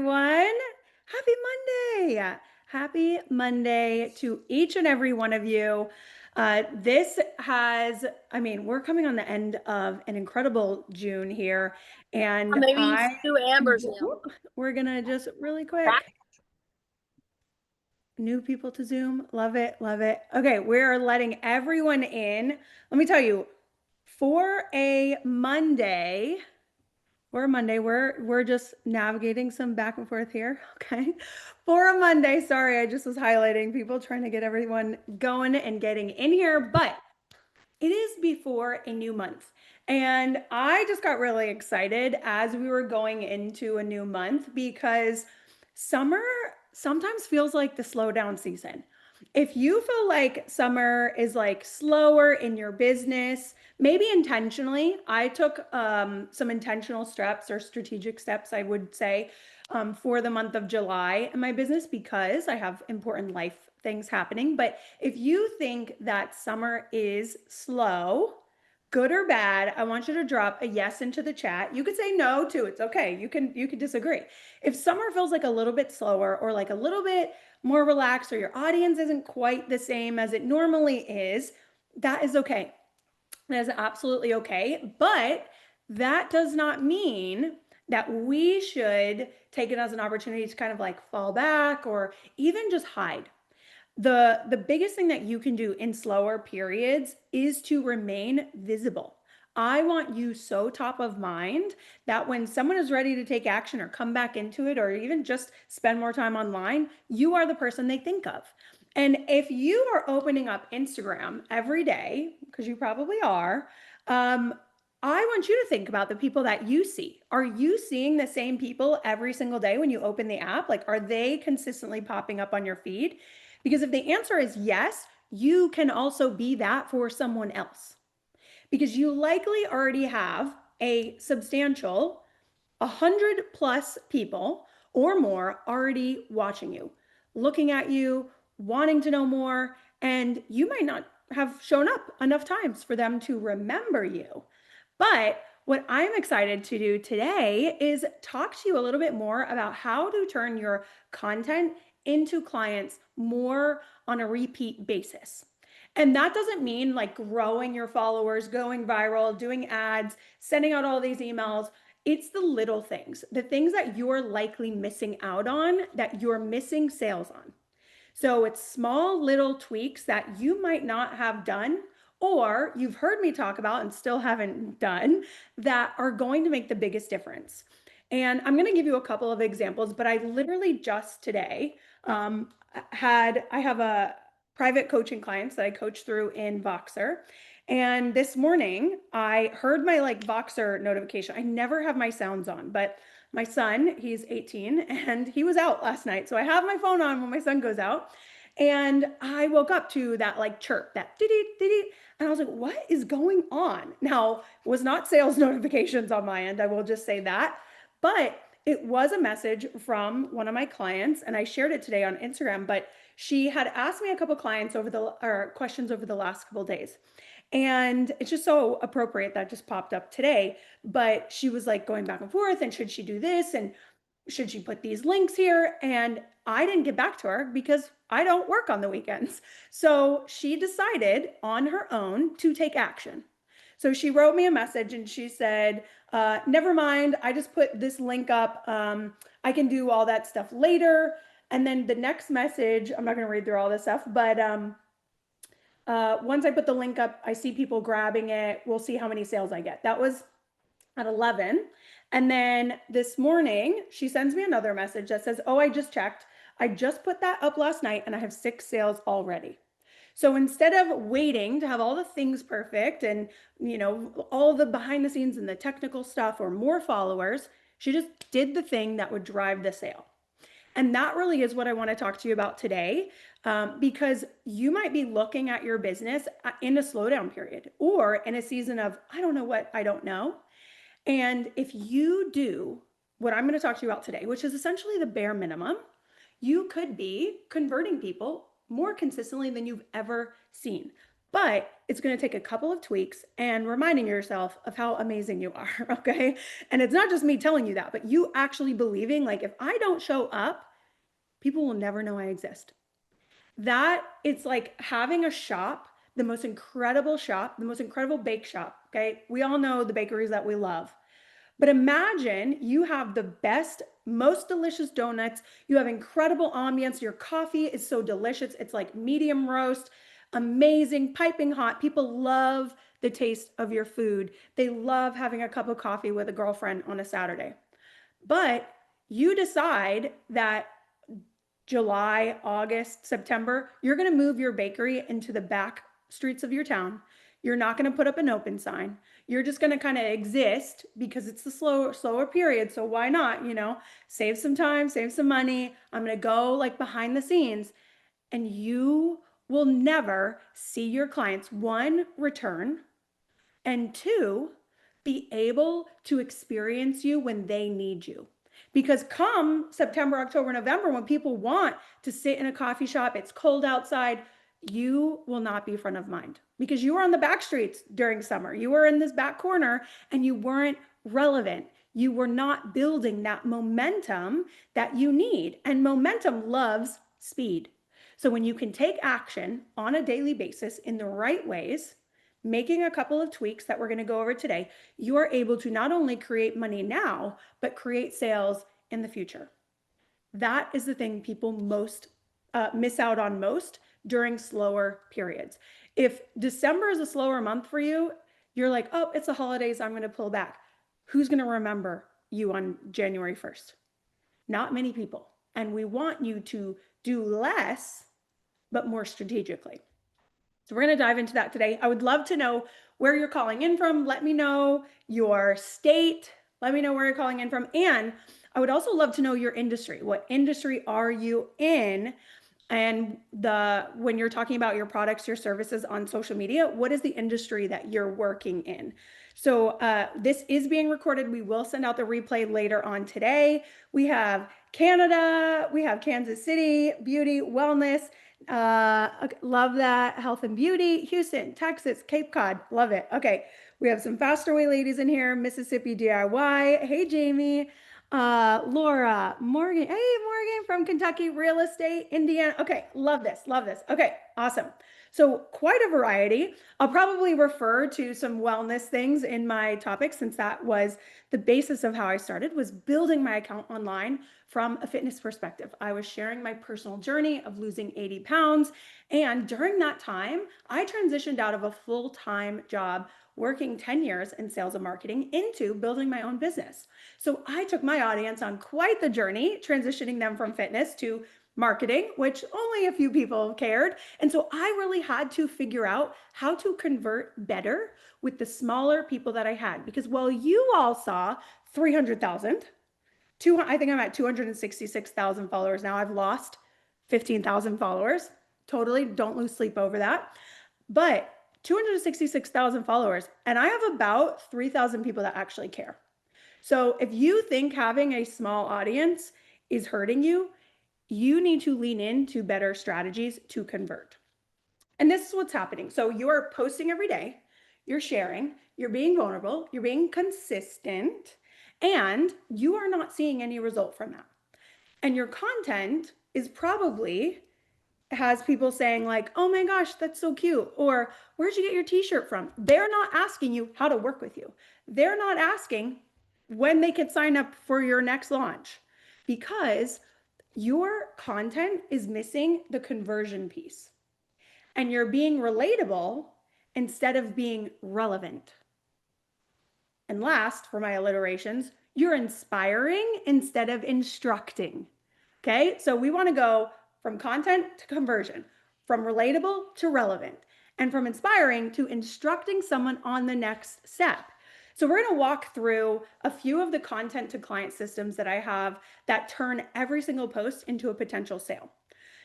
everyone. Happy Monday. Happy Monday to each and every one of you. We're coming on the end of an incredible June here. And Maybe Sue Amber's now. we're going to just really quick. New people to Zoom. Love it. Love it. Okay, we're letting everyone in. Let me tell you, for a Monday, we're just navigating some back and forth here. Okay. For a Monday, sorry, I just was highlighting people trying to get everyone going and getting in here, but it is before a new month. And I just got really excited as we were going into a new month because summer sometimes feels like the slow down season. If you feel like summer is like slower in your business, maybe intentionally, I took some intentional steps or strategic steps, I would say, for the month of July in my business because I have important life things happening. But if you think that summer is slow, good or bad, I want you to drop a yes into the chat. You could say no too. It's okay. You can disagree. If summer feels like a little bit slower or like a little bit more relaxed or your audience isn't quite the same as it normally is, that is okay. That is absolutely okay. But that does not mean that we should take it as an opportunity to kind of like fall back or even just hide. The biggest thing that you can do in slower periods is to remain visible. I want you so top of mind that when someone is ready to take action or come back into it or even just spend more time online, you are the person they think of. And if you are opening up Instagram every day, because you probably are, I want you to think about the people that you see. Are you seeing the same people every single day when you open the app? Like, are they consistently popping up on your feed? Because if the answer is yes, you can also be that for someone else. Because you likely already have a substantial 100 plus people or more already watching you, looking at you, wanting to know more, and you might not have shown up enough times for them to remember you. But what I'm excited to do today is talk to you a little bit more about how to turn your content into clients more on a repeat basis. And that doesn't mean like growing your followers, going viral, doing ads, sending out all these emails. It's the little things, the things that you're likely missing out on, that you're missing sales on. So it's small little tweaks that you might not have done or you've heard me talk about and still haven't done that are going to make the biggest difference. And I'm going to give you a couple of examples, but I literally just today I have a private coaching clients that I coach through in Voxer. And this morning I heard my like Voxer notification. I never have my sounds on, but my son, he's 18 and he was out last night. So I have my phone on when my son goes out. And I woke up to that like chirp, that dee-dee. And I was like, what is going on? Now, it was not sales notifications on my end. I will just say that. But it was a message from one of my clients, and I shared it today on Instagram. But she had asked me a couple clients questions over the last couple days. And it's just so appropriate that just popped up today. But she was like going back and forth, and should she do this? And should she put these links here? And I didn't get back to her because I don't work on the weekends. So she decided on her own to take action. So she wrote me a message and she said, never mind, I just put this link up. I can do all that stuff later. And then the next message, I'm not going to read through all this stuff, but once I put the link up, I see people grabbing it. We'll see how many sales I get. That was at 11. And then this morning, she sends me another message that says, oh, I just checked. I just put that up last night and I have 6 sales already. So instead of waiting to have all the things perfect and, all the behind the scenes and the technical stuff or more followers, she just did the thing that would drive the sale. And that really is what I want to talk to you about today, because you might be looking at your business in a slowdown period or in a season of, I don't know what I don't know. And if you do what I'm going to talk to you about today, which is essentially the bare minimum, you could be converting people more consistently than you've ever seen. But it's going to take a couple of tweaks and reminding yourself of how amazing you are. Okay. And it's not just me telling you that, but you actually believing like, if I don't show up, people will never know I exist. That it's like having a shop, the most incredible shop, the most incredible bake shop. Okay. We all know the bakeries that we love. But imagine you have the best, most delicious donuts. You have incredible ambience. Your coffee is so delicious. It's like medium roast, amazing, piping hot. People love the taste of your food. They love having a cup of coffee with a girlfriend on a Saturday. But you decide that July, August, September, you're going to move your bakery into the back streets of your town. You're not going to put up an open sign. You're just going to kind of exist because it's the slower period. So why not, save some time, save some money. I'm going to go like behind the scenes, and you will never see your clients, one, return, and two, be able to experience you when they need you. Because come September, October, November, when people want to sit in a coffee shop, it's cold outside, you will not be front of mind because you were on the back streets during summer. You were in this back corner and you weren't relevant. You were not building that momentum that you need. And momentum loves speed. So when you can take action on a daily basis in the right ways, making a couple of tweaks that we're going to go over today, you are able to not only create money now, but create sales in the future. That is the thing people most miss out on most during slower periods. If December is a slower month for you, you're like, oh, it's the holidays, I'm going to pull back. Who's going to remember you on January 1st? Not many people. And we want you to do less, but more strategically. So we're going to dive into that today. I would love to know where you're calling in from. Let me know your state. Let me know where you're calling in from. And I would also love to know your industry. What industry are you in? And when you're talking about your products, your services on social media, what is the industry that you're working in? So this is being recorded. We will send out the replay later on today. We have Canada, we have Kansas City, beauty, wellness. Love that. Health and beauty, Houston, Texas, Cape Cod. Love it. Okay. We have some Faster Way ladies in here. Mississippi DIY. Hey, Jamie. Laura, Morgan. Hey, Morgan from Kentucky, real estate, Indiana. Okay. Love this. Love this. Okay. Awesome. So quite a variety. I'll probably refer to some wellness things in my topic since that was the basis of how I started, was building my account online from a fitness perspective. I was sharing my personal journey of losing 80 pounds. And during that time, I transitioned out of a full-time job working 10 years in sales and marketing into building my own business. So I took my audience on quite the journey, transitioning them from fitness to marketing, which only a few people cared. And so I really had to figure out how to convert better with the smaller people that I had. Because while you all saw 300,000, I think I'm at 266,000 followers now. I've lost 15,000 followers. Totally don't lose sleep over that. But 266,000 followers, and I have about 3,000 people that actually care. So if you think having a small audience is hurting you, you need to lean into better strategies to convert. And this is what's happening. So you're posting every day, you're sharing, you're being vulnerable, you're being consistent, and you are not seeing any result from that. And your content is probably has people saying like, oh my gosh, that's so cute. Or where'd you get your t-shirt from? They're not asking you how to work with you. They're not asking when they can sign up for your next launch because your content is missing the conversion piece and you're being relatable instead of being relevant. And last, for my alliterations, you're inspiring instead of instructing. Okay, so we want to go from content to conversion, from relatable to relevant, and from inspiring to instructing someone on the next step. So we're going to walk through a few of the content to client systems that I have that turn every single post into a potential sale.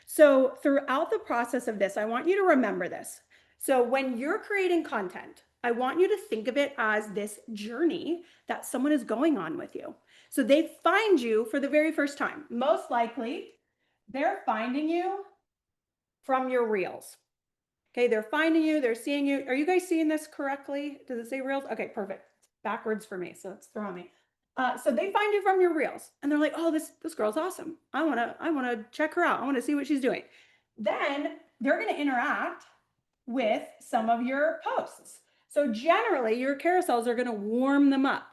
So throughout the process of this, I want you to remember this. So when you're creating content, I want you to think of it as this journey that someone is going on with you. So they find you for the very first time. Most likely, they're finding you from your reels. Okay, they're finding you, they're seeing you. Are you guys seeing this correctly? Does it say reels? Okay, perfect. It's backwards for me, so it's throwing me. So they find you from your reels, and they're like, "Oh, this girl's awesome. I wanna check her out. I wanna see what she's doing." Then they're gonna interact with some of your posts. So generally, your carousels are gonna warm them up.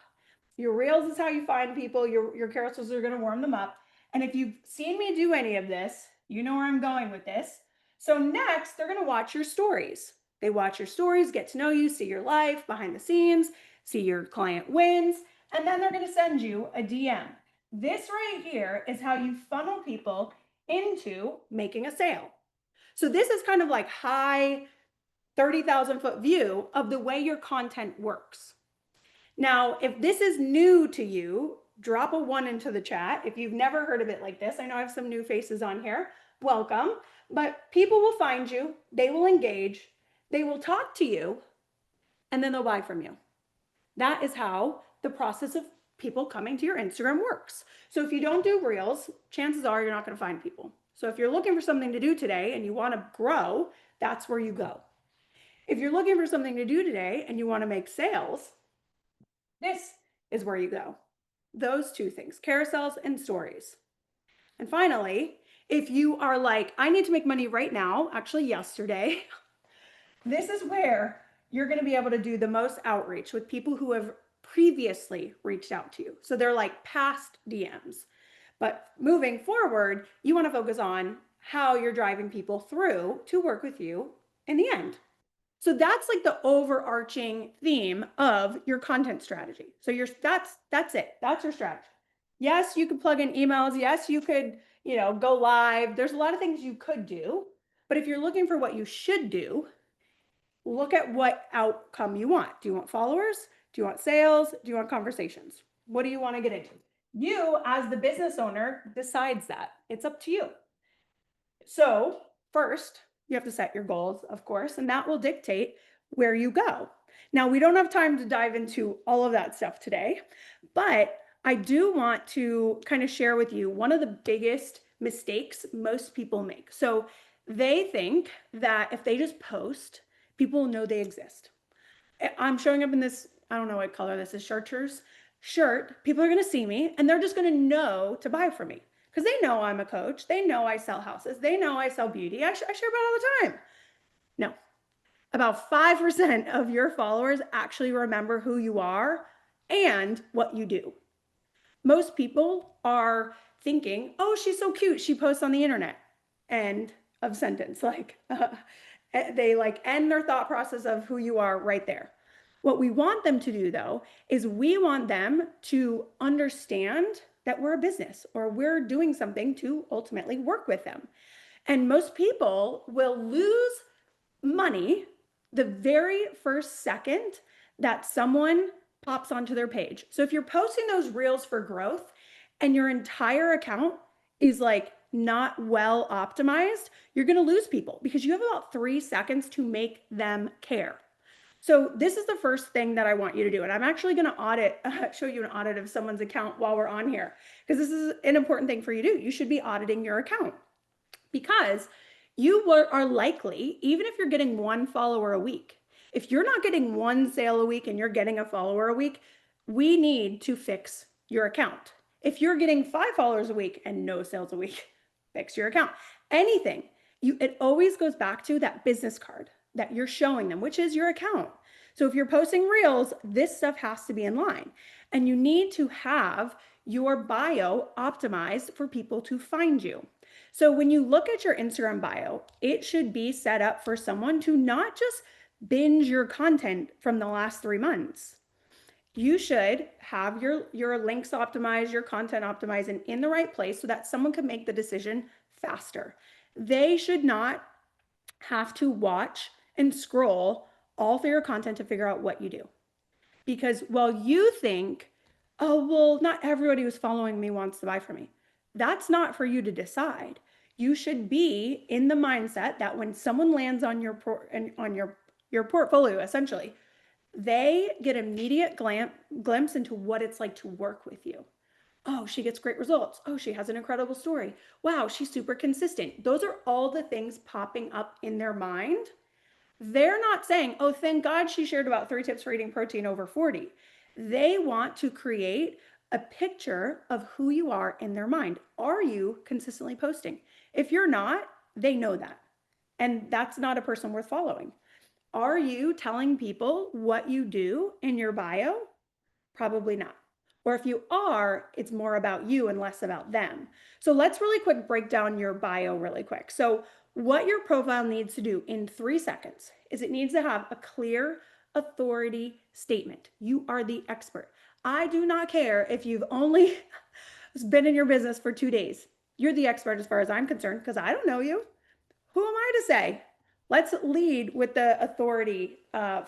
Your reels is how you find people. Your carousels are gonna warm them up. And if you've seen me do any of this, you know where I'm going with this. So next, they're gonna watch your stories. They watch your stories, get to know you, see your life behind the scenes, see your client wins, and then they're gonna send you a DM. This right here is how you funnel people into making a sale. So this is kind of like high 30,000 foot view of the way your content works. Now, if this is new to you, drop a 1 into the chat. If you've never heard of it like this, I know I have some new faces on here. Welcome. But people will find you, they will engage, they will talk to you, and then they'll buy from you. That is how the process of people coming to your Instagram works. So if you don't do reels, chances are you're not going to find people. So if you're looking for something to do today and you want to grow, that's where you go. If you're looking for something to do today and you want to make sales, this is where you go. Those two things, carousels and stories. And finally, if you are like, I need to make money right now, actually yesterday, this is where you're going to be able to do the most outreach with people who have previously reached out to you. So they're like past DMs. But moving forward, you want to focus on how you're driving people through to work with you in the end. So that's like the overarching theme of your content strategy. So that's it. That's your strategy. Yes, you could plug in emails. Yes, you could, go live. There's a lot of things you could do. But if you're looking for what you should do, look at what outcome you want. Do you want followers? Do you want sales? Do you want conversations? What do you want to get into? You, as the business owner, decides that. It's up to you. So, first, you have to set your goals, of course, and that will dictate where you go. Now, we don't have time to dive into all of that stuff today, but I do want to kind of share with you one of the biggest mistakes most people make. So, they think that if they just post, people will know they exist. I'm showing up in this, I don't know what color this is, chartreuse shirt. People are going to see me and they're just going to know to buy from me because they know I'm a coach. They know I sell houses. They know I sell beauty. I share about it all the time. No, about 5% of your followers actually remember who you are and what you do. Most people are thinking, oh, she's so cute. She posts on the internet. End of sentence. They end their thought process of who you are right there. What we want them to do though, is we want them to understand that we're a business or we're doing something to ultimately work with them. And most people will lose money the very first second that someone pops onto their page. So if you're posting those reels for growth and your entire account is not well optimized, you're going to lose people because you have about 3 seconds to make them care. So this is the first thing that I want you to do. And I'm actually going to show you an audit of someone's account while we're on here, because this is an important thing for you to do. You should be auditing your account because you are likely, even if you're getting 1 follower a week, if you're not getting 1 sale a week and you're getting a follower a week, we need to fix your account. If you're getting 5 followers a week and no sales a week, fix your account. Anything. It always goes back to that business card that you're showing them, which is your account. So if you're posting reels, this stuff has to be in line. And you need to have your bio optimized for people to find you. So when you look at your Instagram bio, it should be set up for someone to not just binge your content from the last 3 months. You should have your links optimized, your content optimized, and in the right place so that someone can make the decision faster. They should not have to watch and scroll all through your content to figure out what you do. Because while you think, oh, well, not everybody who's following me wants to buy from me, that's not for you to decide. You should be in the mindset that when someone lands on your portfolio, essentially, they get immediate glimpse into what it's like to work with you. Oh, she gets great results. Oh, she has an incredible story. Wow, she's super consistent. Those are all the things popping up in their mind They're not saying, oh, thank God she shared about 3 tips for eating protein over 40. They want to create a picture of who you are in their mind. Are you consistently posting? If you're not, they know that. And that's not a person worth following. Are you telling people what you do in your bio? Probably not. Or if you are, it's more about you and less about them. So let's really quick break down your bio really quick. So what your profile needs to do in 3 seconds is it needs to have a clear authority statement. You are the expert. I do not care if you've only been in your business for 2 days. You're the expert as far as I'm concerned because I don't know you. Who am I to say? Let's lead with the authority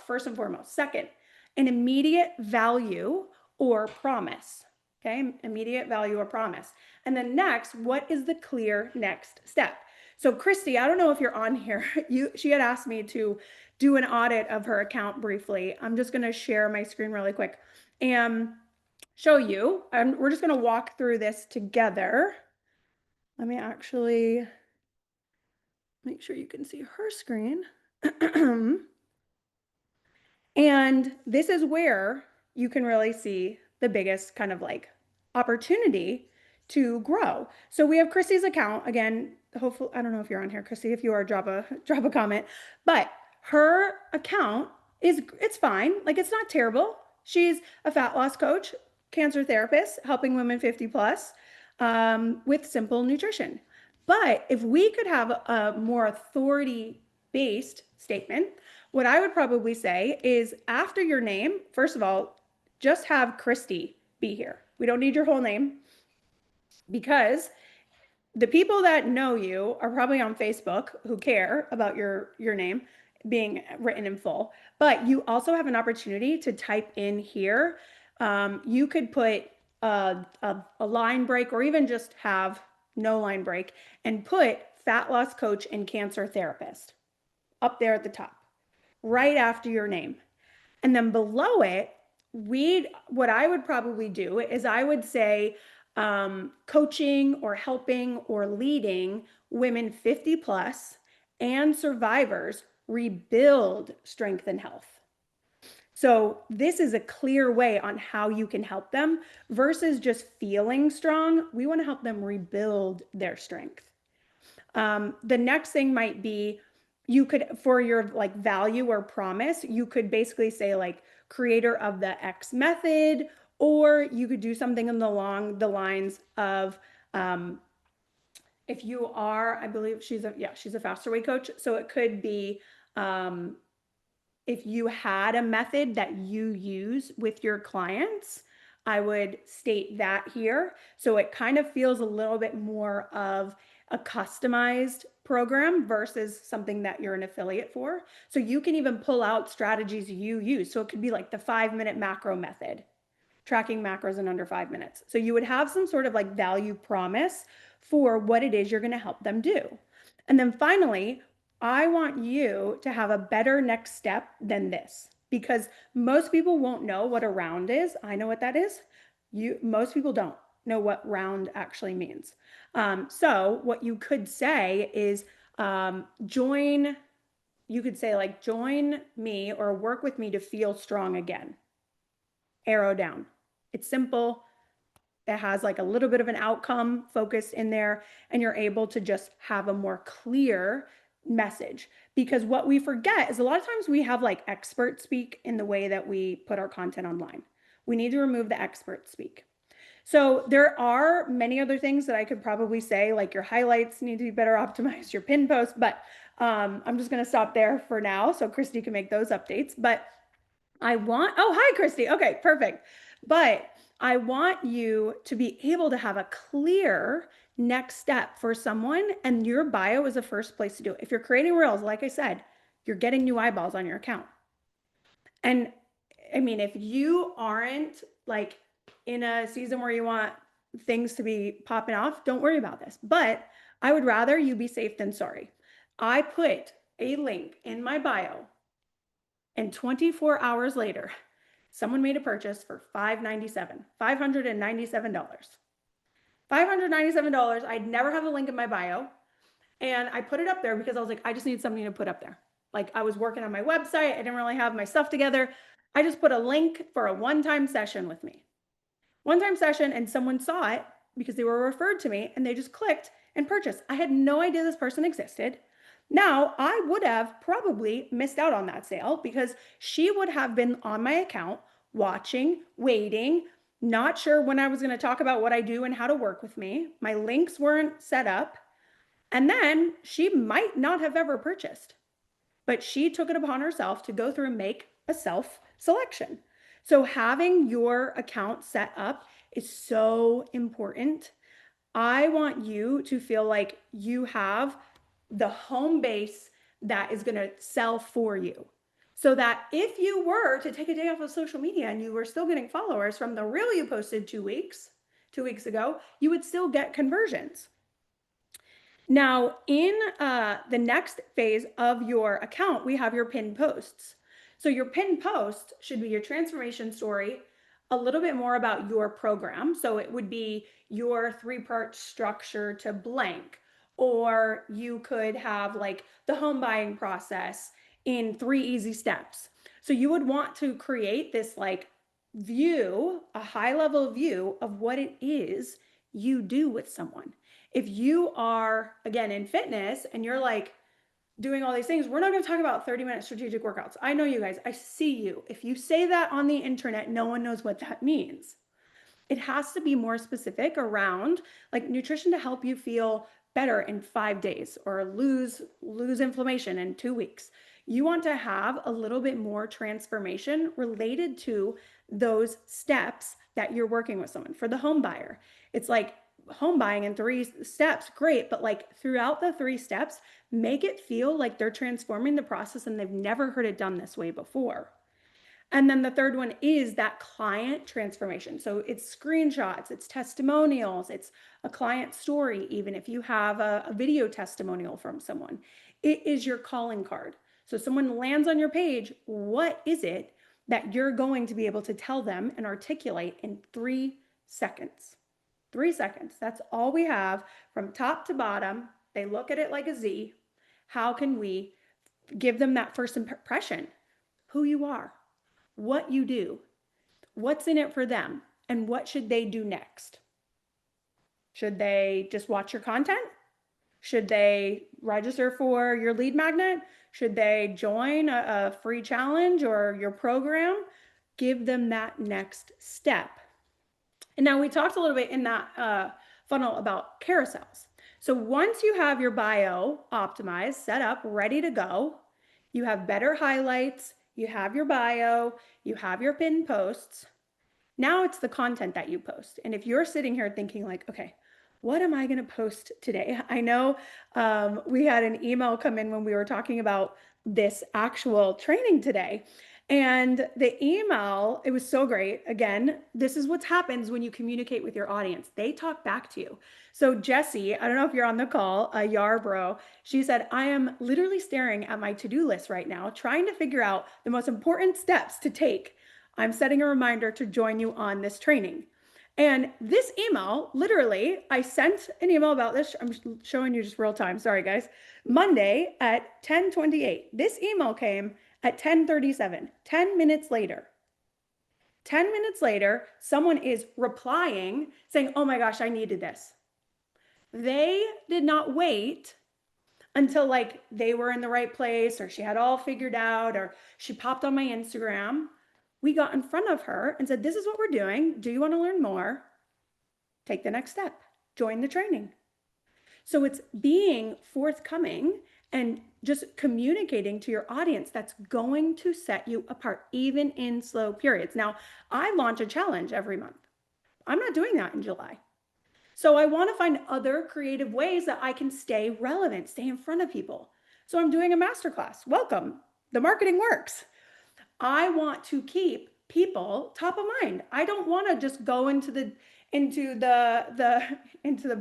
first and foremost. Second, an immediate value or promise. Okay, immediate value or promise. And then next, what is the clear next step? So Christy, I don't know if you're on here. She had asked me to do an audit of her account briefly. I'm just going to share my screen really quick and show you. We're just going to walk through this together. Let me actually make sure you can see her screen. And this is where you can really see the biggest kind of like opportunity to grow. So we have Christy's account again. Hopefully, I don't know if you're on here, Christy. If you are, drop a comment. But her account it's fine. Like it's not terrible. She's a fat loss coach, cancer therapist, helping women 50 plus with simple nutrition. But if we could have a more authority based statement, what I would probably say is after your name, first of all, just have Christy be here. We don't need your whole name because the people that know you are probably on Facebook who care about your name being written in full. But you also have an opportunity to type in here. You could put a line break or even just have no line break and put fat loss coach and cancer therapist up there at the top, right after your name. And then below it, what I would probably do is I would say coaching or helping or leading women 50 plus and survivors rebuild strength and health. So this is a clear way on how you can help them versus just feeling strong. We want to help them rebuild their strength. The next thing might be you could, for your like value or promise, you could basically say like creator of the X method, or you could do something along the lines of if you are, I believe she's a faster way coach. So it could be if you had a method that you use with your clients, I would state that here. So it kind of feels a little bit more of a customized program versus something that you're an affiliate for. So you can even pull out strategies you use. So it could be like the 5-minute macro method, tracking macros in under 5 minutes. So you would have some sort of like value promise for what it is you're going to help them do. And then finally, I want you to have a better next step than this because most people won't know what a round is. I know what that is. Most people don't know what round actually means. So what you could say is join me or work with me to feel strong again. Arrow down. It's simple. It has like a little bit of an outcome focused in there, and you're able to just have a more clear message. Because what we forget is a lot of times we have like expert speak in the way that we put our content online. We need to remove the expert speak. So there are many other things that I could probably say, like your highlights need to be better optimized, your pin post, but I'm just going to stop there for now so Christy can make those updates. But oh, hi, Christy. Okay, perfect. But I want you to be able to have a clear next step for someone, and your bio is the first place to do it. If you're creating reels, like I said, you're getting new eyeballs on your account. And I mean, if you aren't like in a season where you want things to be popping off, don't worry about this. But I would rather you be safe than sorry. I put a link in my bio, and 24 hours later, someone made a purchase for $597. $597. I'd never have a link in my bio. And I put it up there because I was like, I just need something to put up there. like I was working on my website. I didn't really have my stuff together. I just put a link for a one-time session with me. One-time session, and someone saw it because they were referred to me and they just clicked and purchased. I had no idea this person existed. Now, I would have probably missed out on that sale because she would have been on my account watching, waiting, not sure when I was going to talk about what I do and how to work with me. My links weren't set up. And then she might not have ever purchased, but she took it upon herself to go through and make a self selection. So having your account set up is so important. I want you to feel like you have the home base that is going to sell for you. So that if you were to take a day off of social media and you were still getting followers from the reel you posted 2 weeks ago, you would still get conversions. Now, in the next phase of your account, we have your pinned posts. So your pinned post should be your transformation story, a little bit more about your program. So it would be your 3-part structure to blank, or you could have like the home buying process in 3 easy steps. So you would want to create this like view, a high level view of what it is you do with someone. If you are, again, in fitness and you're like doing all these things, we're not going to talk about 30-minute strategic workouts. I know you guys, I see you. If you say that on the internet, no one knows what that means. It has to be more specific around like nutrition to help you feel better in 5 days or lose inflammation in 2 weeks. You want to have a little bit more transformation related to those steps that you're working with someone. For the home buyer, it's like home buying in 3 steps, great, but like throughout the 3 steps, make it feel like they're transforming the process and they've never heard it done this way before. And then the third one is that client transformation. So it's screenshots, it's testimonials, it's a client story, even if you have a video testimonial from someone. It is your calling card. So someone lands on your page, what is it that you're going to be able to tell them and articulate in 3 seconds? 3 seconds. That's all we have from top to bottom. They look at it like a Z. How can we give them that first impression? Who you are, what you do, what's in it for them, and what should they do next? Should they just watch your content? Should they register for your lead magnet? Should they join a free challenge or your program? Give them that next step. And now we talked a little bit in that funnel about carousels. So once you have your bio optimized, set up, ready to go, you have better highlights, you have your bio, you have your pinned posts. Now it's the content that you post. And if you're sitting here thinking like, okay, what am I going to post today? I know we had an email come in when we were talking about this actual training today. And the email, it was so great. Again, this is what happens when you communicate with your audience. They talk back to you. So Jessie, I don't know if you're on the call, Yarbrough, she said, I am literally staring at my to-do list right now, trying to figure out the most important steps to take. I'm setting a reminder to join you on this training. And this email, literally, I sent an email about this. I'm showing you just real time. Sorry, guys. Monday at 10:28. This email came at 10:37, 10 minutes later. 10 minutes later, someone is replying saying, oh my gosh, I needed this. They did not wait until like they were in the right place or she had all figured out or she popped on my Instagram. We got in front of her and said, this is what we're doing. Do you want to learn more? Take the next step. Join the training. So it's being forthcoming and just communicating to your audience that's going to set you apart, even in slow periods. Now, I launch a challenge every month. I'm not doing that in July. So I want to find other creative ways that I can stay relevant, stay in front of people. So I'm doing a masterclass. Welcome. The marketing works. I want to keep people top of mind. I don't want to just go into the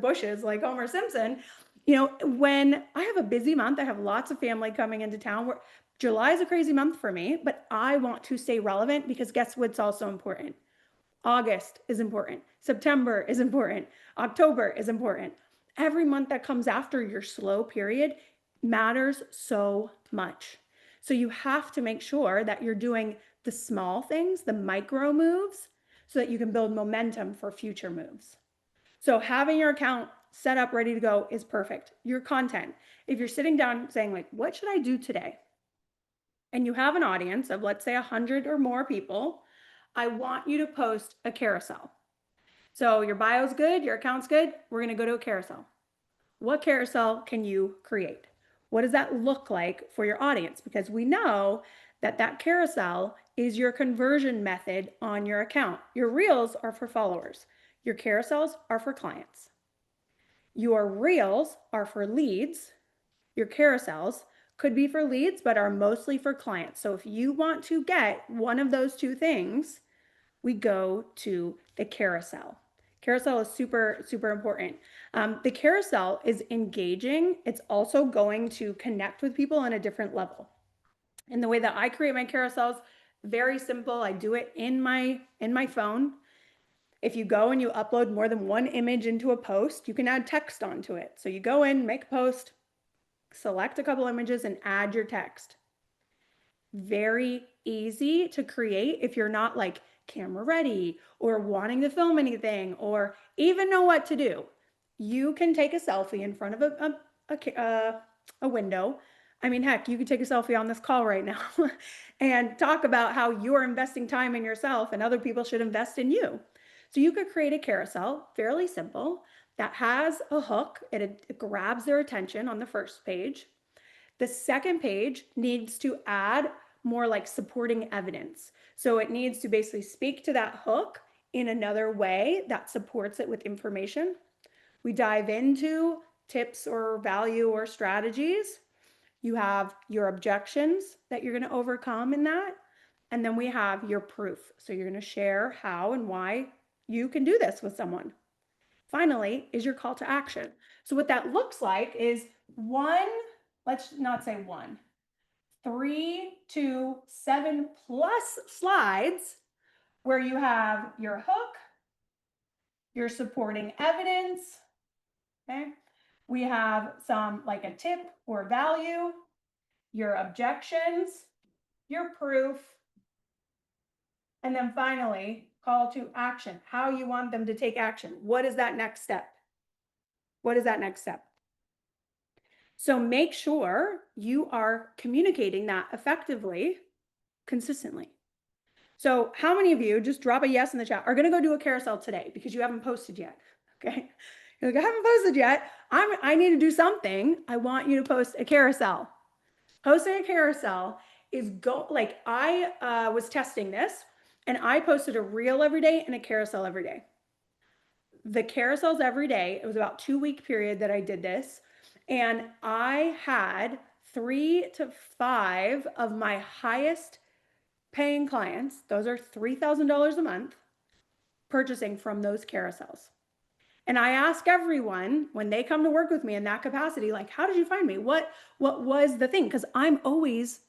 bushes like Homer Simpson. You know, when I have a busy month, I have lots of family coming into town. July is a crazy month for me, but I want to stay relevant because guess what's also important? August is important. September is important. October is important. Every month that comes after your slow period matters so much. So you have to make sure that you're doing the small things, the micro moves, so that you can build momentum for future moves. So having your account set up, ready to go is perfect. Your content, if you're sitting down saying like, what should I do today? And you have an audience of, let's say, 100 or more people, I want you to post a carousel. So your bio's good, your account's good, we're going to go to a carousel. What carousel can you create? What does that look like for your audience? Because we know that that carousel is your conversion method on your account. Your reels are for followers. Your carousels are for clients. Your reels are for leads. Your carousels could be for leads, but are mostly for clients. So if you want to get one of those two things, we go to the carousel. Carousel is super, super important. The carousel is engaging. It's also going to connect with people on a different level. And the way that I create my carousels, very simple. I do it in my phone. If you go and you upload more than one image into a post, you can add text onto it. So you go in, make a post, select a couple images, and add your text. Very easy to create if you're not like camera ready or wanting to film anything or even know what to do. You can take a selfie in front of a window. I mean, heck, you could take a selfie on this call right now and talk about how you're investing time in yourself and other people should invest in you. So you could create a carousel, fairly simple, that has a hook. It grabs their attention on the first page. The second page needs to add more like supporting evidence. So it needs to basically speak to that hook in another way that supports it with information. We dive into tips or value or strategies. You have your objections that you're going to overcome in that. And then we have your proof. So you're going to share how and why you can do this with someone. Finally, is your call to action. So what that looks like is one, let's not say one, 3 to 7 plus slides where you have your hook, your supporting evidence, okay? We have some like a tip or value, your objections, your proof, and then finally, call to action, how you want them to take action. What is that next step? What is that next step? So make sure you are communicating that effectively, consistently. So how many of you, just drop a yes in the chat, are going to go do a carousel today because you haven't posted yet? Okay. You're like, I haven't posted yet. I need to do something. I want you to post a carousel. Posting a carousel is I was testing this and I posted a reel every day and a carousel every day. The carousels every day, it was about 2-week period that I did this. And I had 3 to 5 of my highest paying clients, those are $3,000 a month, purchasing from those carousels. And I ask everyone when they come to work with me in that capacity, like, how did you find me? What was the thing? Because I'm always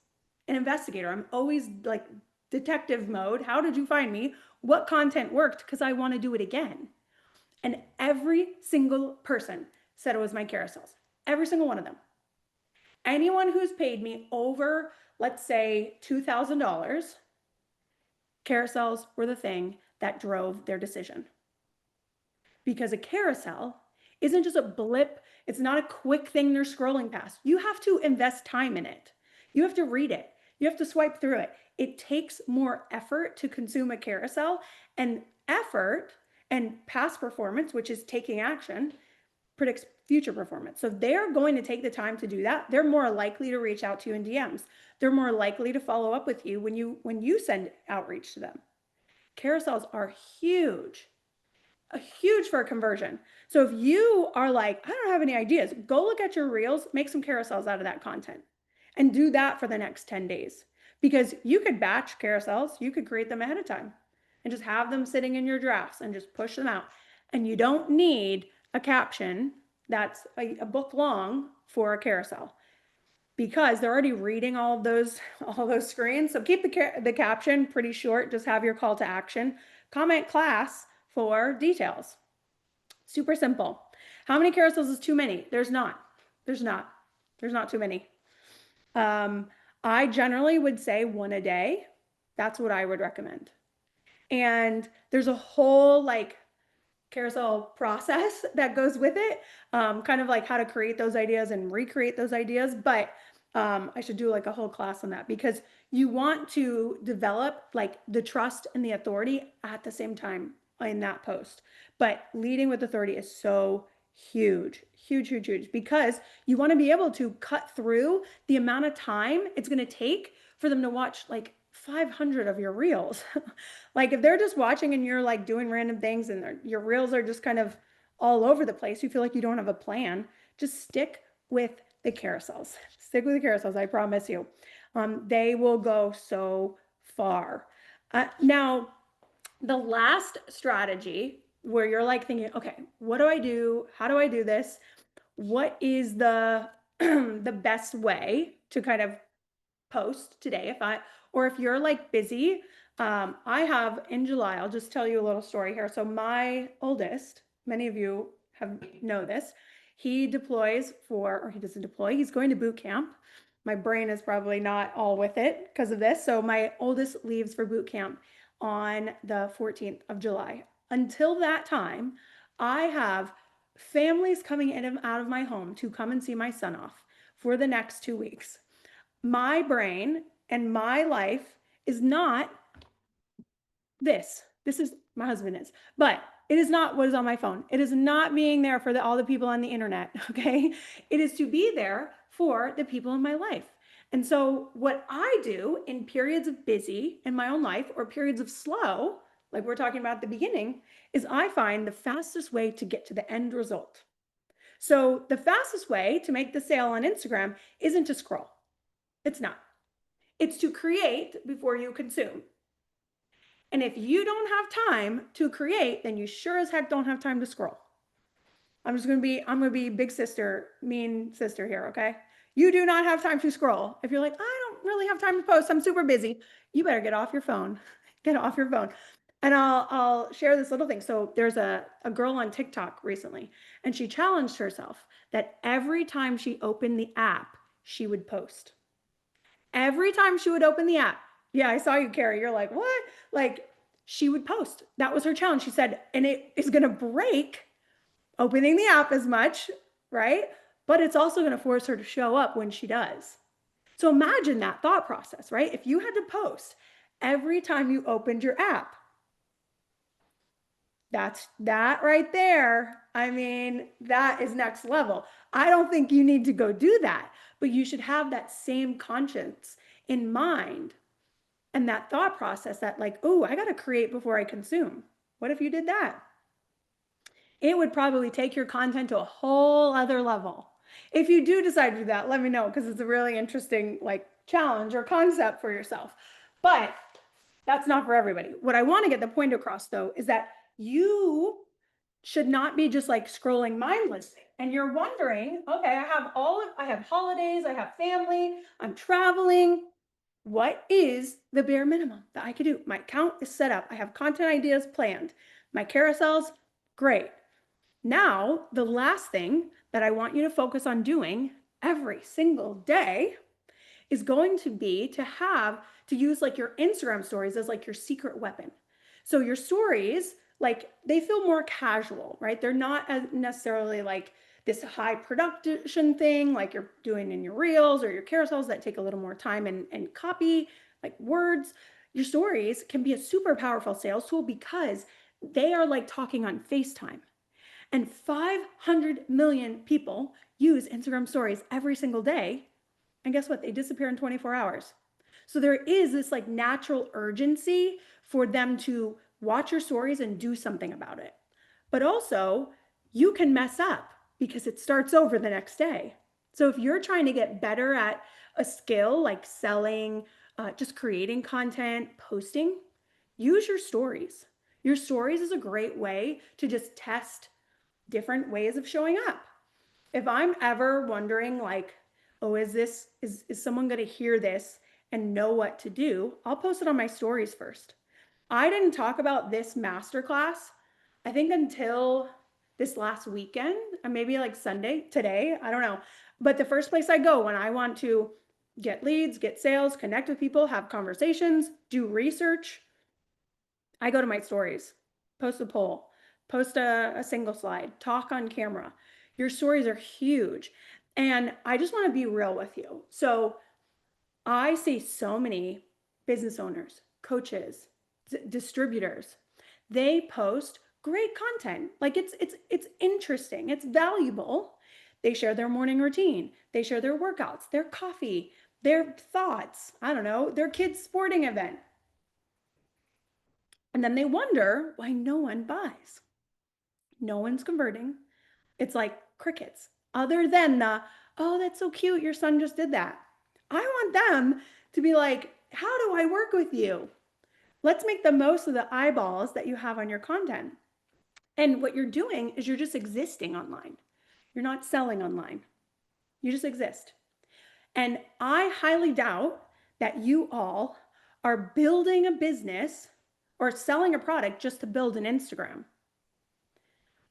an investigator. I'm always like detective mode. How did you find me? What content worked? Because I want to do it again. And every single person said it was my carousels. Every single one of them. Anyone who's paid me over, let's say, $2,000, carousels were the thing that drove their decision. Because a carousel isn't just a blip, it's not a quick thing they're scrolling past. You have to invest time in it. You have to read it. You have to swipe through it. It takes more effort to consume a carousel, and effort and past performance, which is taking action, predicts future performance. So they're going to take the time to do that. They're more likely to reach out to you in DMs. They're more likely to follow up with you when you send outreach to them. Carousels are huge for conversion. So if you are like, I don't have any ideas, go look at your reels, make some carousels out of that content and do that for the next 10 days. Because you could batch carousels, you could create them ahead of time and just have them sitting in your drafts and just push them out. And you don't need a caption that's a book long for a carousel because they're already reading all those screens. So keep the caption pretty short, just have your call to action. Comment class for details. Super simple. How many carousels is too many? There's not too many. I generally would say one a day. That's what I would recommend. And there's a whole like carousel process that goes with it, kind of like how to create those ideas and recreate those ideas. But I should do like a whole class on that because you want to develop like the trust and the authority at the same time in that post. But leading with authority is so huge, huge, huge, huge because you want to be able to cut through the amount of time it's going to take for them to watch like 500 of your reels. Like if they're just watching and you're like doing random things and your reels are just kind of all over the place, you feel like you don't have a plan, just stick with the carousels. Stick with the carousels, I promise you. They will go so far. Now, the last strategy where you're like thinking, okay, what do I do? How do I do this? What is the the best way to kind of post today if you're like busy. I have in July, I'll just tell you a little story here. So my oldest, many of you know this, he deploys or he doesn't deploy, he's going to boot camp. My brain is probably not all with it because of this. So my oldest leaves for boot camp on the 14th of July. Until that time, I have families coming in and out of my home to come and see my son off for the next 2 weeks. My brain and my life is not this. This is my husband is, but it is not what is on my phone. It is not being there for all the people on the internet. Okay. It is to be there for the people in my life. And so, what I do in periods of busy in my own life or periods of slow, like we're talking about at the beginning, is I find the fastest way to get to the end result. So, the fastest way to make the sale on Instagram isn't to scroll. It's not. It's to create before you consume. And if you don't have time to create, then you sure as heck don't have time to scroll. I'm going to be big sister, mean sister here, okay? You do not have time to scroll. If you're like, I don't really have time to post, I'm super busy, you better get off your phone. Get off your phone. And I'll share this little thing. So there's a girl on TikTok recently, and she challenged herself that every time she opened the app, she would post. Every time she would open the app, yeah, I saw you, Carrie. You're like, what? Like, she would post. That was her challenge. She said, and it is going to break opening the app as much, right? But it's also going to force her to show up when she does. So imagine that thought process, right? If you had to post every time you opened your app, that's that right there. I mean, that is next level. I don't think you need to go do that, but you should have that same conscience in mind and that thought process that, like, oh, I got to create before I consume. What if you did that? It would probably take your content to a whole other level. If you do decide to do that, let me know because it's a really interesting like challenge or concept for yourself. But that's not for everybody. What I want to get the point across though is that you should not be just like scrolling mindlessly. And you're wondering, okay, I have holidays, I have family, I'm traveling. What is the bare minimum that I could do? My account is set up. I have content ideas planned. My carousels, great. Now, the last thing that I want you to focus on doing every single day is going to be to use like your Instagram stories as like your secret weapon. So your stories, like they feel more casual, right? They're not as necessarily like this high production thing like you're doing in your reels or your carousels that take a little more time and copy, like words. Your stories can be a super powerful sales tool because they are like talking on FaceTime. And 500 million people use Instagram stories every single day. And guess what? They disappear in 24 hours. So there is this like natural urgency for them to watch your stories and do something about it. But also, you can mess up because it starts over the next day. So if you're trying to get better at a skill like selling, just creating content, posting, use your stories. Your stories is a great way to just test different ways of showing up. If I'm ever wondering like, oh, is someone going to hear this and know what to do? I'll post it on my stories first. I didn't talk about this masterclass, I think until this last weekend, or maybe like Sunday, today, I don't know. But the first place I go when I want to get leads, get sales, connect with people, have conversations, do research. I go to my stories, post a poll, post a single slide, talk on camera. Your stories are huge. And I just want to be real with you. So I see so many business owners, coaches, distributors. They post great content. Like it's interesting, it's valuable. They share their morning routine, they share their workouts, their coffee, their thoughts, I don't know, their kids' sporting event. And then they wonder why no one buys. No one's converting. It's like crickets, other than the, oh, that's so cute. Your son just did that. I want them to be like, how do I work with you? Let's make the most of the eyeballs that you have on your content. And what you're doing is you're just existing online. You're not selling online. You just exist. And I highly doubt that you all are building a business or selling a product just to build an Instagram.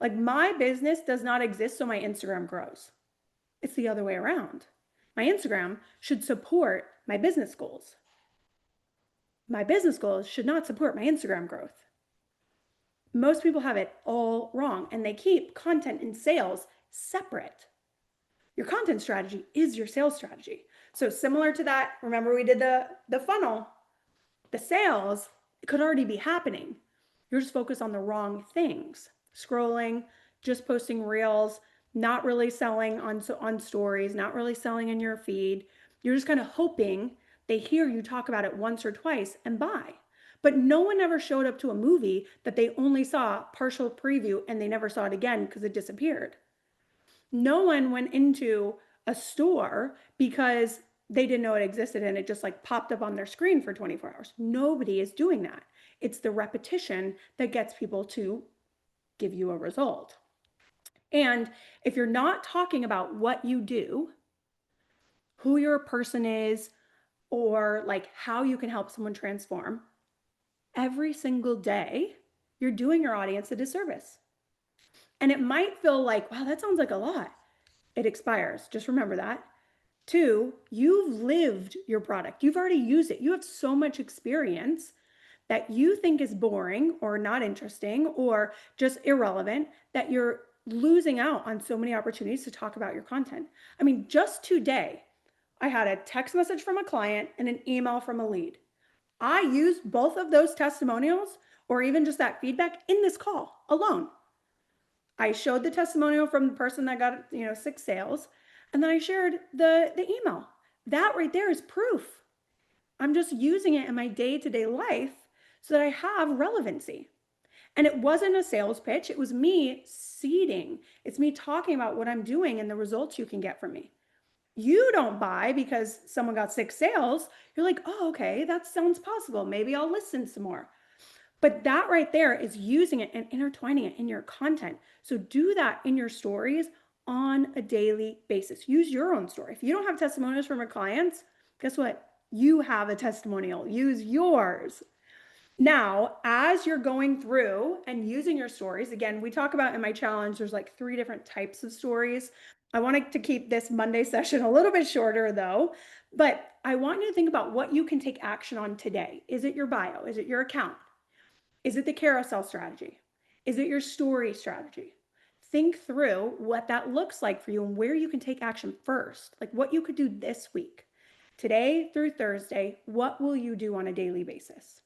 Like my business does not exist so my Instagram grows. It's the other way around. My Instagram should support my business goals. My business goals should not support my Instagram growth. Most people have it all wrong and they keep content and sales separate. Your content strategy is your sales strategy. So similar to that, remember we did the funnel, the sales could already be happening. You're just focused on the wrong things. Scrolling, just posting reels, not really selling on stories, not really selling in your feed. You're just kind of hoping they hear you talk about it once or twice and buy. But no one ever showed up to a movie that they only saw partial preview and they never saw it again because it disappeared. No one went into a store because they didn't know it existed and it just like popped up on their screen for 24 hours. Nobody is doing that. It's the repetition that gets people to give you a result. And if you're not talking about what you do, who your person is, or like how you can help someone transform, every single day, you're doing your audience a disservice. And it might feel like, wow, that sounds like a lot. It expires. Just remember that. 2, you've lived your product. You've already used it. You have so much experience that you think is boring or not interesting or just irrelevant that you're losing out on so many opportunities to talk about your content. I mean, just today, I had a text message from a client and an email from a lead. I used both of those testimonials or even just that feedback in this call alone. I showed the testimonial from the person that got 6 sales, and then I shared the email. That right there is proof. I'm just using it in my day-to-day life so that I have relevancy. And it wasn't a sales pitch. It was me seeding. It's me talking about what I'm doing and the results you can get from me. You don't buy because someone got 6 sales. You're like, oh, okay, that sounds possible. Maybe I'll listen some more. But that right there is using it and intertwining it in your content. So do that in your stories on a daily basis. Use your own story. If you don't have testimonials from your clients, guess what? You have a testimonial. Use yours. Now, as you're going through and using your stories, again, we talk about in my challenge, there's like 3 different types of stories. I wanted to keep this Monday session a little bit shorter though, but I want you to think about what you can take action on today. Is it your bio? Is it your account? Is it the carousel strategy? Is it your story strategy? Think through what that looks like for you and where you can take action first, like what you could do this week. Today through Thursday, what will you do on a daily basis?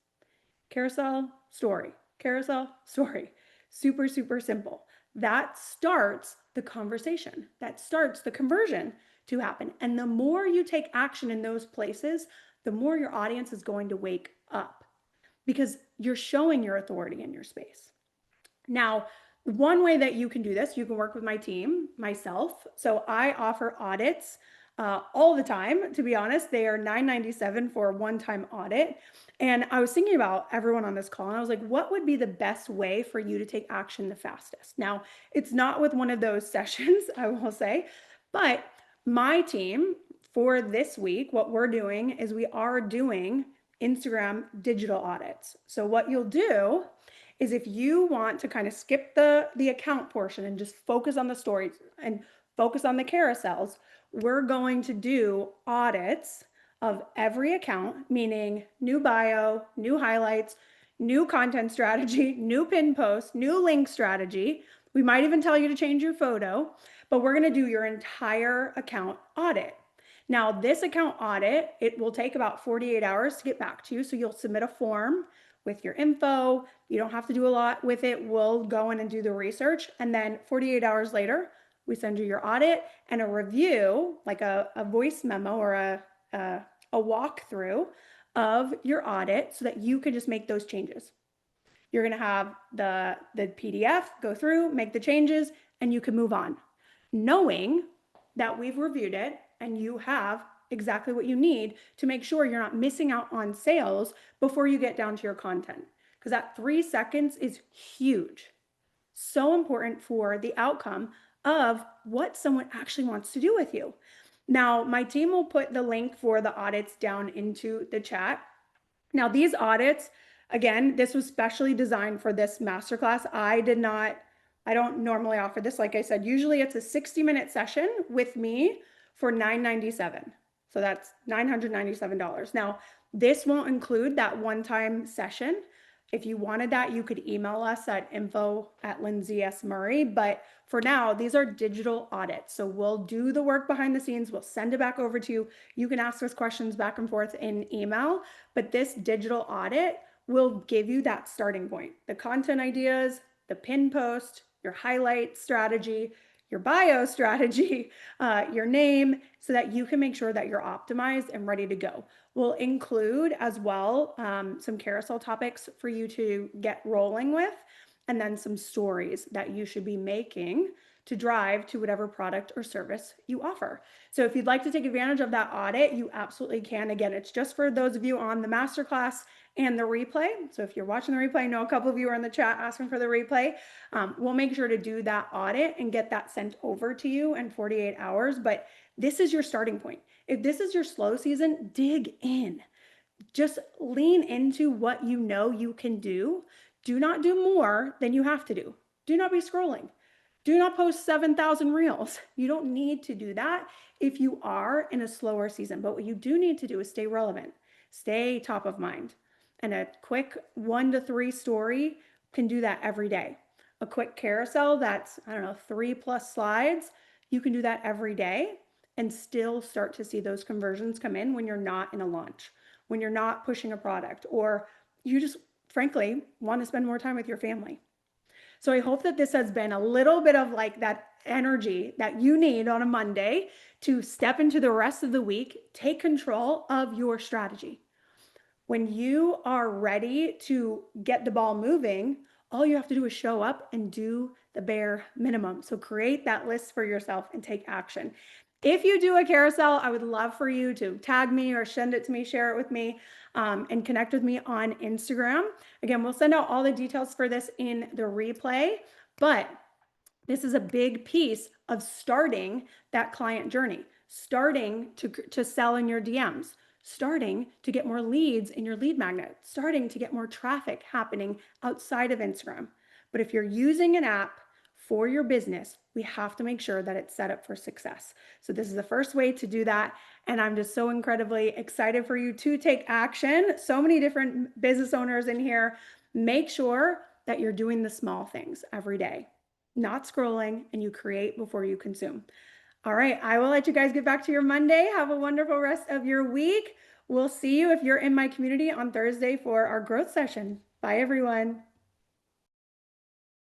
Carousel, story, carousel, story. Super, super simple. That starts the conversation. That starts the conversion to happen. And the more you take action in those places, the more your audience is going to wake up because you're showing your authority in your space. Now, one way that you can do this, you can work with my team, myself. So I offer audits all the time. To be honest, they are $9.97 for a one-time audit. And I was thinking about everyone on this call and I was like, what would be the best way for you to take action the fastest? Now, it's not with one of those sessions, I will say, but my team for this week, what we're doing is we are doing Instagram digital audits. So what you'll do is if you want to kind of skip the account portion and just focus on the stories and focus on the carousels, we're going to do audits of every account, meaning new bio, new highlights, new content strategy, new pin post, new link strategy. We might even tell you to change your photo, but we're going to do your entire account audit. Now, this account audit, it will take about 48 hours to get back to you. So you'll submit a form with your info. You don't have to do a lot with it. We'll go in and do the research. And then 48 hours later, we send you your audit and a review, like a voice memo or a walkthrough of your audit so that you can just make those changes. You're going to have the PDF, go through, make the changes, and you can move on, knowing that we've reviewed it and you have exactly what you need to make sure you're not missing out on sales before you get down to your content. Because that 3 seconds is huge. So important for the outcome of what someone actually wants to do with you. Now, my team will put the link for the audits down into the chat. Now, these audits, again, this was specially designed for this masterclass. I don't normally offer this. Like I said, usually it's a 60-minute session with me for $997. So that's $997. Now, this won't include that one-time session. If you wanted that, you could email us at info@Lindsey Murray. But for now, these are digital audits. So we'll do the work behind the scenes. We'll send it back over to you. You can ask us questions back and forth in email. But this digital audit will give you that starting point. The content ideas, the pin post, your highlight strategy, your bio strategy, your name, so that you can make sure that you're optimized and ready to go. We'll include as well some carousel topics for you to get rolling with, and then some stories that you should be making to drive to whatever product or service you offer. So if you'd like to take advantage of that audit, you absolutely can. Again, it's just for those of you on the masterclass and the replay. So if you're watching the replay, I know a couple of you are in the chat asking for the replay. We'll make sure to do that audit and get that sent over to you in 48 hours. But this is your starting point. If this is your slow season, dig in. Just lean into what you know you can do. Do not do more than you have to do. Do not be scrolling. Do not post 7,000 reels. You don't need to do that if you are in a slower season. But what you do need to do is stay relevant, stay top of mind. And a quick 1 to 3 story can do that every day. A quick carousel that's, 3+ slides, you can do that every day and still start to see those conversions come in when you're not in a launch, when you're not pushing a product, or you just frankly want to spend more time with your family. So I hope that this has been a little bit of like that energy that you need on a Monday to step into the rest of the week, take control of your strategy. When you are ready to get the ball moving, all you have to do is show up and do the bare minimum. So create that list for yourself and take action. If you do a carousel, I would love for you to tag me or send it to me, share it with me, and connect with me on Instagram. Again, we'll send out all the details for this in the replay, but this is a big piece of starting that client journey, starting to sell in your DMs, starting to get more leads in your lead magnet, starting to get more traffic happening outside of Instagram. But if you're using an app for your business, we have to make sure that it's set up for success. So this is the first way to do that. And I'm just so incredibly excited for you to take action. So many different business owners in here. Make sure that you're doing the small things every day, not scrolling, and you create before you consume. All right, I will let you guys get back to your Monday. Have a wonderful rest of your week. We'll see you if you're in my community on Thursday for our growth session. Bye, everyone.